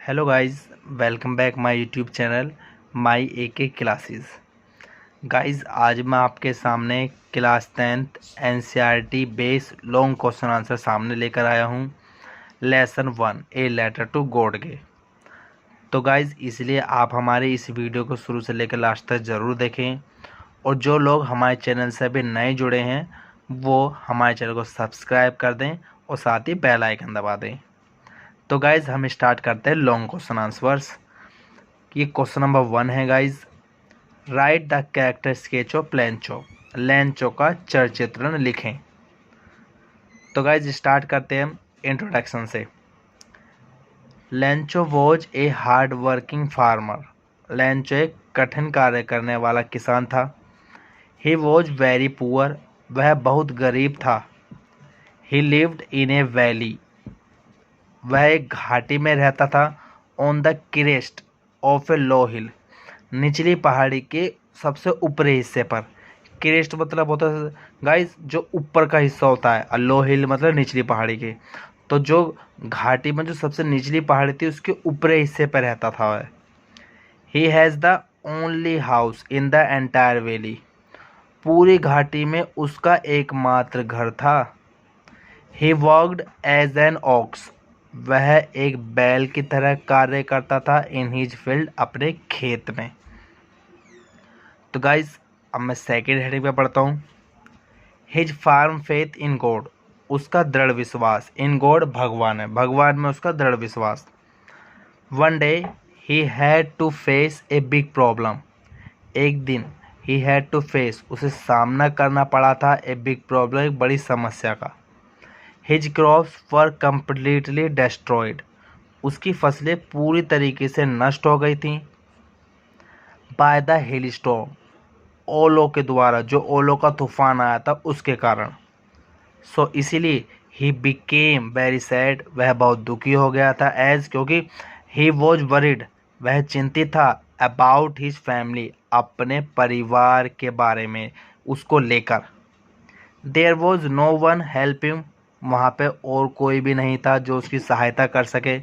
Hello guys, welcome back my YouTube channel my AK classes. Guys, आज मैं आपके सामने class 10th NCERT base long question answer सामने लेकर आया हूं। Lesson 1 a letter to God के। तो गाइस, इसलिए आप हमारे इस वीडियो को शुरू से लेकर लास्ट तक ज़रूर देखें, और जो लोग हमारे चैनल से अभी नए जुड़े हैं वो हमारे चैनल को सब्सक्राइब कर दें और साथ ही बेल आइकन दबा दें। तो गाइज, हम स्टार्ट करते हैं लॉन्ग क्वेश्चन आंसर्स। ये क्वेश्चन नंबर 1 है guys. Right the character sketch of Lencho. Lencho का चर चित्रण लिखें। तो गाइज, स्टार्ट करते हैं हम इंट्रोडक्शन से। Lencho was a hard working farmer. Lencho एक कठिन कार्य करने वाला किसान था। He was very poor. वह बहुत गरीब था। ही लिव्ड इन ए वैली। वह एक घाटी में रहता था। ऑन द क्रेस्ट ऑफ ए लो हिल। निचली पहाड़ी के सबसे ऊपरी हिस्से पर। क्रेस्ट मतलब होता है गाइस जो ऊपर का हिस्सा होता है, और लो हिल मतलब निचली पहाड़ी के। तो जो घाटी में जो सबसे निचली पहाड़ी थी उसके ऊपरी हिस्से पर रहता था वह। He has the only house in the entire valley. पूरी घाटी में उसका एकमात्र घर था। He worked as an ox. वह एक बैल की तरह कार्य करता था इन हिज फील्ड, अपने खेत में। तो गाइज, अब मैं सेकेंड हेडिंग पे पढ़ता हूँ। His firm faith in God. उसका दृढ़ विश्वास। इन गॉड भगवान है, भगवान में उसका दृढ़ विश्वास। One day he had to face a big problem. एक दिन ही हैड टू फेस, उसे सामना करना पड़ा था, ए बिग प्रॉब्लम, एक बड़ी समस्या का। His crops were completely destroyed. उसकी फसलें पूरी तरीके से नष्ट हो गई थीं। By the hell storm. ओलों के द्वारा, जो ओलों का तूफान आया था उसके कारण। सो इसीलिए ही बिकेम वेरी सैड। वह बहुत दुखी हो गया था। एज क्योंकि ही वॉज वरिड, वह चिंतित था। अबाउट हिज फैमिली, अपने परिवार के बारे में, उसको लेकर। There was no one help him. वहाँ पे और कोई भी नहीं था जो उसकी सहायता कर सके।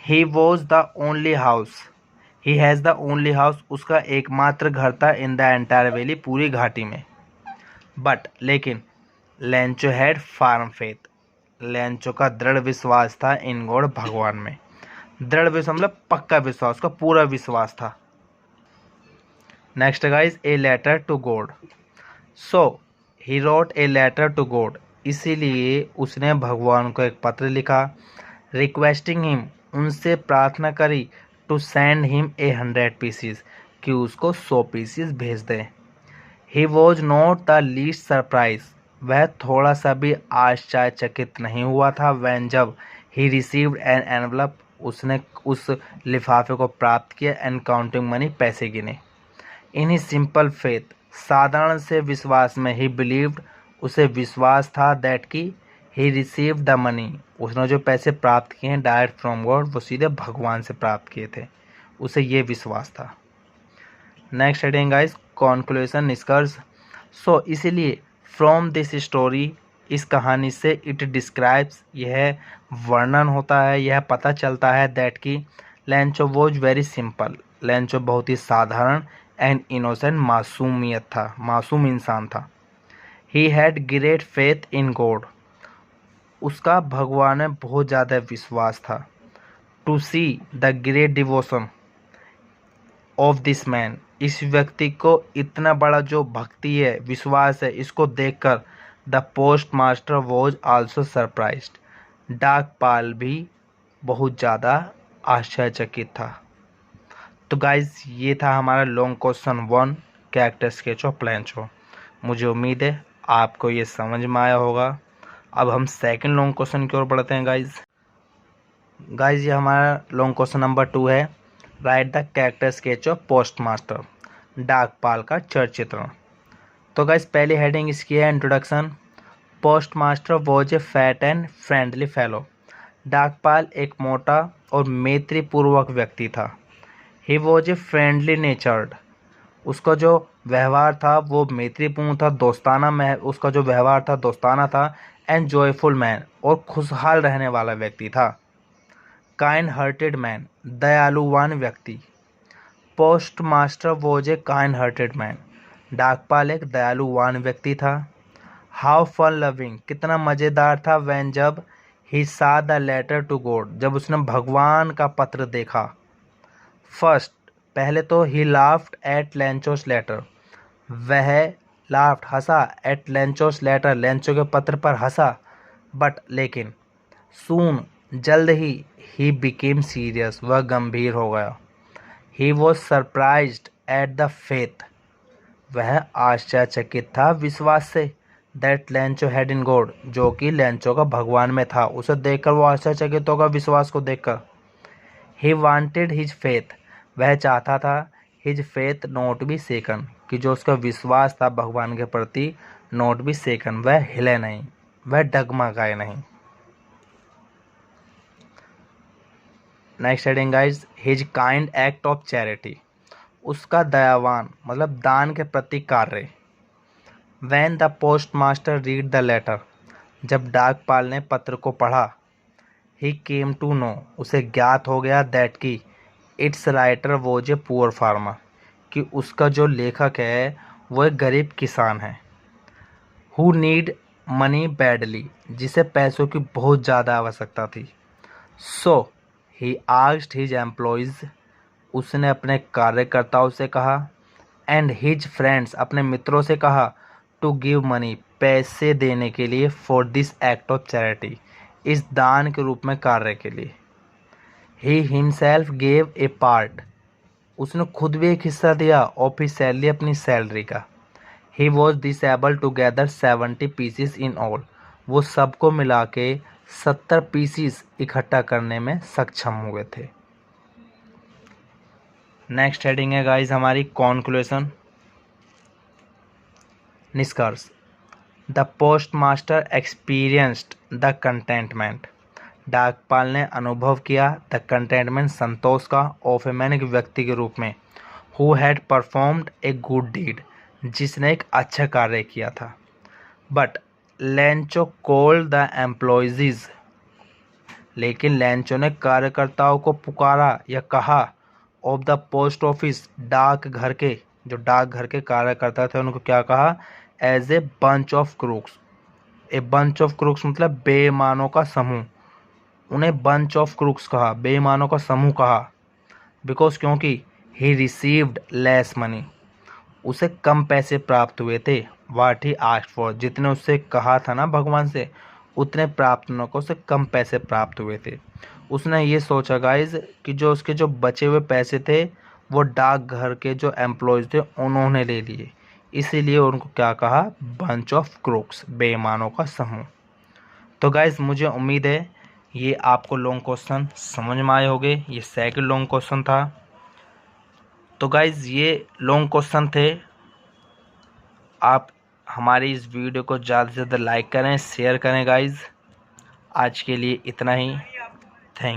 He was the only house. He has the only house. उसका एकमात्र घर था इन द एंटायर वैली, पूरी घाटी में। बट लेकिन Lencho had firm faith. Lencho का दृढ़ विश्वास था इन गॉड, भगवान में। दृढ़ विश्वास मतलब पक्का विश्वास, उसका पूरा विश्वास था। Next guys, a letter to God. So he wrote a letter to God. इसीलिए उसने भगवान को एक पत्र लिखा। रिक्वेस्टिंग हिम, उनसे प्रार्थना करी। टू सेंड हिम 100 पीसीज, कि उसको 100 पीसीज भेज दें। He was not the least surprise. वह थोड़ा सा भी आश्चर्यचकित नहीं हुआ था। वैन जब ही रिसीव्ड एन एनवलप, उसने उस लिफाफे को प्राप्त किया। एंड काउंटिंग मनी, पैसे गिने। इन ही सिंपल फेथ, साधारण से विश्वास में। ही बिलीव्ड, उसे विश्वास था। दैट की ही रिसीव्ड द मनी, उसने जो पैसे प्राप्त किए हैं डायरेक्ट फ्रॉम गॉड, वो सीधे भगवान से प्राप्त किए थे। उसे ये विश्वास था। नेक्स्ट हेडिंग गाइस, कॉन्क्लूजन, निष्कर्ष। सो इसीलिए फ्रॉम दिस स्टोरी, इस कहानी से, इट डिस्क्राइब्स, यह वर्णन होता है, यह पता चलता है। दैट की Lencho was very simple. Lencho बहुत ही साधारण एंड इनोसेंट, मासूमियत था, मासूम इंसान था। He had great faith in God. उसका भगवान में बहुत ज़्यादा विश्वास था। To see the great devotion of this man, इस व्यक्ति को इतना बड़ा जो भक्ति है, विश्वास है, इसको देखकर the post master was also surprised. डाकपाल भी बहुत ज़्यादा आश्चर्यचकित था। तो गाइज, ये था हमारा long question 1 character sketch of Lencho. मुझे उम्मीद है आपको ये समझ में आया होगा। अब हम सेकंड लॉन्ग क्वेश्चन की ओर बढ़ते हैं गाइज। ये हमारा लॉन्ग क्वेश्चन नंबर 2 है। Write the character sketch of postmaster. डाकपाल का चर चित्रण। तो गाइज, पहली हेडिंग इसकी है introduction. Postmaster was a fat and friendly fellow. डाकपाल एक मोटा और मैत्रीपूर्वक व्यक्ति था। He was a friendly natured. उसका जो व्यवहार था वो मैत्रीपूर्ण था, दोस्ताना में उसका जो व्यवहार था दोस्ताना था। एंड जॉयफुल मैन, और खुशहाल रहने वाला व्यक्ति था। काइंड हार्टेड मैन, दयालुवान व्यक्ति। Postmaster was a kind hearted man, डाकपाल एक दयालुवान व्यक्ति था। हाउ फन लविंग, कितना मज़ेदार था। वैन, जब ही सा द लेटर टू गॉड, जब उसने भगवान का पत्र देखा। फर्स्ट, पहले तो ही लाफ्ड एट लेंचोस लेटर, वह लाफ्ड हंसा, एट लेंचोस लेटर, लेंचो के पत्र पर हंसा। बट लेकिन, सून जल्द ही बिकेम सीरियस, वह गंभीर हो गया। He was surprised at the faith, वह आश्चर्यचकित था विश्वास से। That Lencho had in God, जो कि लेंचो का भगवान में था, उसे देखकर वो आश्चर्यचकित होगा विश्वास को देखकर। ही वांटेड हिज फेथ, वह चाहता था हिज फेथ नॉट बी सेकन, कि जो उसका विश्वास था भगवान के प्रति नॉट बी सेकन, वह हिले नहीं, वह डगमगाए नहीं। Next heading guys, his kind act of charity, उसका दयावान मतलब दान के प्रति कार्य। When the post master read the letter, जब डाकपाल ने पत्र को पढ़ा। ही केम टू नो, उसे ज्ञात हो गया दैट की it's writer was a poor farmer, कि उसका जो लेखक है वो एक गरीब किसान है। हु नीड मनी बैडली, जिसे पैसों की बहुत ज़्यादा आवश्यकता थी। सो ही आस्क्ड हिज एम्प्लॉयज़, उसने अपने कार्यकर्ताओं से कहा, एंड हिज फ्रेंड्स, अपने मित्रों से कहा, टू गिव मनी, पैसे देने के लिए, for this act of charity, इस दान के रूप में कार्य के लिए। He himself gave a part, उसने खुद भी एक हिस्सा दिया, ऑफ हिज सैलरी, अपनी सैलरी का। He was disable to gather 70 pieces in all, वो सबको मिला के 70 पीसीस इकट्ठा करने में सक्षम हुए थे। नेक्स्ट हेडिंग है गाइज हमारी कॉन्क्लूजन, निष्कर्ष। The post master experienced the contentment, डाकपाल ने अनुभव किया द कंटेंटमेंट, संतोष का, ऑफ ए मैन, एक व्यक्ति के रूप में। Who had performed a good deed, जिसने एक अच्छा कार्य किया था। But Lencho called the employees, लेकिन लेंचो ने कार्यकर्ताओं को पुकारा या कहा, ऑफ द पोस्ट ऑफिस, डाकघर के, जो डाकघर के कार्यकर्ता थे उनको क्या कहा, as a bunch of crooks. A bunch of crooks मतलब बेईमानों का समूह, उन्हें बंच ऑफ क्रूक्स कहा, बेईमानों का समूह कहा। बिकॉज, क्योंकि ही रिसीव्ड लेस मनी, उसे कम पैसे प्राप्त हुए थे। वाट ही आस्क्ड फॉर, जितने उससे कहा था ना भगवान से, उतने प्राप्त न को, उसे कम पैसे प्राप्त हुए थे। उसने ये सोचा गाइज कि जो उसके जो बचे हुए पैसे थे वो डाकघर के जो एम्प्लॉयज़ थे उन्होंने ले लिए, इसीलिए उनको क्या कहा, बंच ऑफ क्रूक्स, बेईमानों का समूह। तो गाइज मुझे उम्मीद है ये आपको लॉन्ग क्वेश्चन समझ में आए होंगे। ये सेकंड लॉन्ग क्वेश्चन था। तो गाइज ये लॉन्ग क्वेश्चन थे। आप हमारी इस वीडियो को ज़्यादा से ज़्यादा लाइक करें, शेयर करें गाइज। आज के लिए इतना ही। थैंक